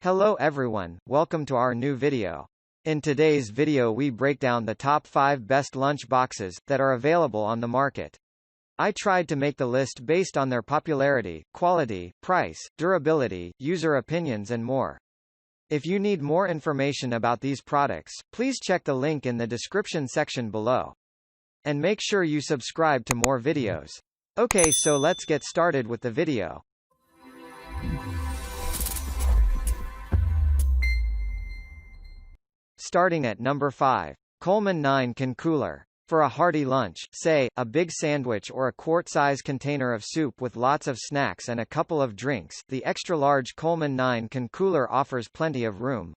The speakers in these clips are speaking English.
Hello everyone, welcome to our new video. In today's video we break down the top 5 best lunch boxes that are available on the market. I tried to make the list based on their popularity, quality, price, durability, user opinions and more. If you need more information about these products, please check the link in the description section below. And make sure you subscribe to more videos. Okay, so let's get started with the video. Starting at number 5. Coleman 9-can Cooler. For a hearty lunch, say, a big sandwich or a quart-size container of soup with lots of snacks and a couple of drinks, the extra-large Coleman 9-can Cooler offers plenty of room.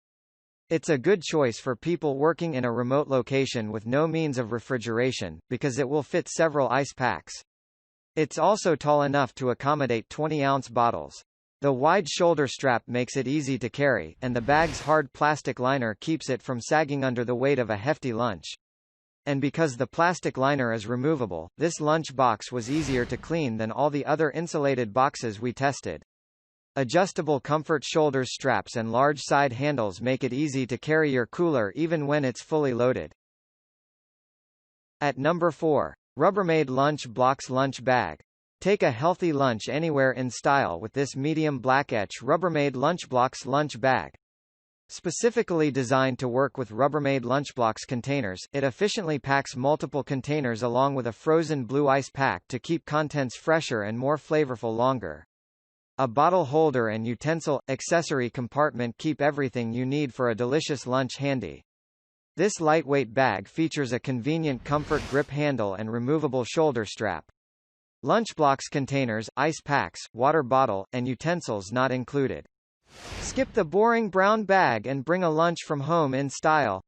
It's a good choice for people working in a remote location with no means of refrigeration, because it will fit several ice packs. It's also tall enough to accommodate 20-ounce bottles. The wide shoulder strap makes it easy to carry, and the bag's hard plastic liner keeps it from sagging under the weight of a hefty lunch. And because the plastic liner is removable, this lunch box was easier to clean than all the other insulated boxes we tested. Adjustable comfort shoulder straps and large side handles make it easy to carry your cooler even when it's fully loaded. At number 4. Rubbermaid LunchBlox Lunch Bag. Take a healthy lunch anywhere in style with this medium black Etch Rubbermaid LunchBlox lunch bag. Specifically designed to work with Rubbermaid LunchBlox containers, it efficiently packs multiple containers along with a frozen blue ice pack to keep contents fresher and more flavorful longer. A bottle holder and utensil accessory compartment keep everything you need for a delicious lunch handy. This lightweight bag features a convenient comfort grip handle and removable shoulder strap. LunchBlox containers, ice packs, water bottle, and utensils not included. Skip the boring brown bag and bring a lunch from home in style.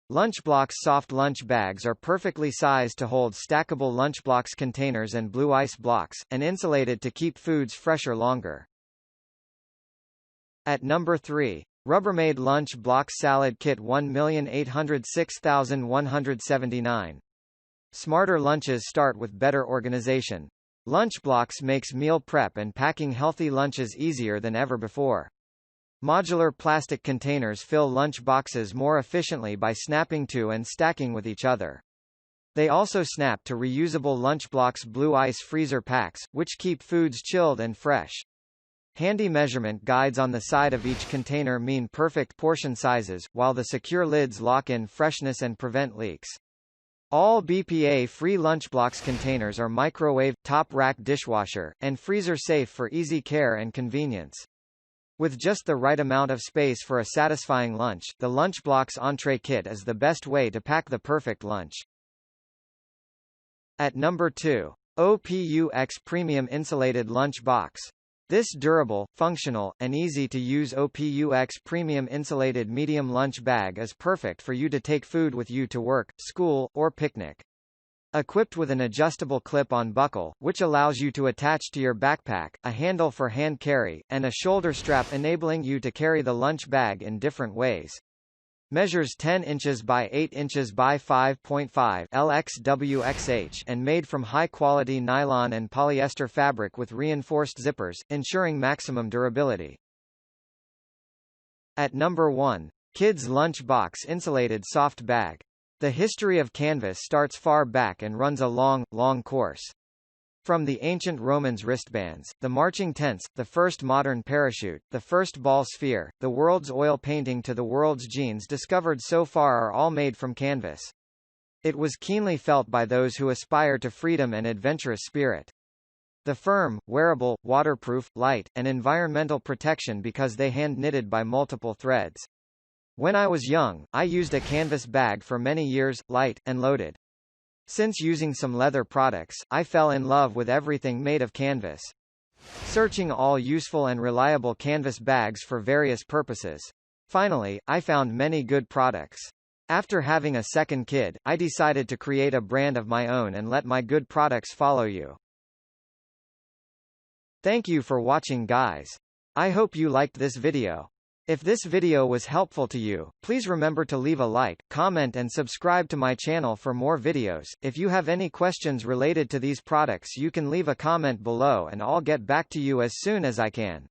LunchBlox soft lunch bags are perfectly sized to hold stackable LunchBlox containers and blue ice blocks, and insulated to keep foods fresher longer. At number 3. Rubbermaid LunchBlox Salad Kit 1,806,179. Smarter lunches start with better organization. LunchBlox makes meal prep and packing healthy lunches easier than ever before. Modular plastic containers fill lunch boxes more efficiently by snapping to and stacking with each other. They also snap to reusable LunchBlox blue ice freezer packs, which keep foods chilled and fresh. Handy measurement guides on the side of each container mean perfect portion sizes, while the secure lids lock in freshness and prevent leaks. All BPA-free LunchBlox containers are microwave, top-rack dishwasher, and freezer-safe for easy care and convenience. With just the right amount of space for a satisfying lunch, the LunchBlox Entree Kit is the best way to pack the perfect lunch. At number 2. OPUX Premium Insulated Lunch Box. This durable, functional, and easy-to-use OPUX Premium Insulated Medium Lunch Bag is perfect for you to take food with you to work, school, or picnic. Equipped with an adjustable clip-on buckle, which allows you to attach to your backpack, a handle for hand carry, and a shoulder strap enabling you to carry the lunch bag in different ways. Measures 10 inches by 8 inches by 5.5 LXWXH and made from high-quality nylon and polyester fabric with reinforced zippers, ensuring maximum durability. At number 1. Kids Lunch Box Insulated Soft Bag. The history of canvas starts far back and runs a long, long course. From the ancient Romans' wristbands, the marching tents, the first modern parachute, the first ball sphere, the world's oil painting to the world's jeans discovered so far are all made from canvas. It was keenly felt by those who aspire to freedom and adventurous spirit. The firm, wearable, waterproof, light, and environmental protection because they hand-knitted by multiple threads. When I was young, I used a canvas bag for many years, light, and loaded. Since using some leather products, I fell in love with everything made of canvas. Searching all useful and reliable canvas bags for various purposes. Finally, I found many good products. After having a second kid, I decided to create a brand of my own and let my good products follow you. Thank you for watching, guys. I hope you liked this video. If this video was helpful to you, please remember to leave a like, comment and subscribe to my channel for more videos. If you have any questions related to these products, you can leave a comment below and I'll get back to you as soon as I can.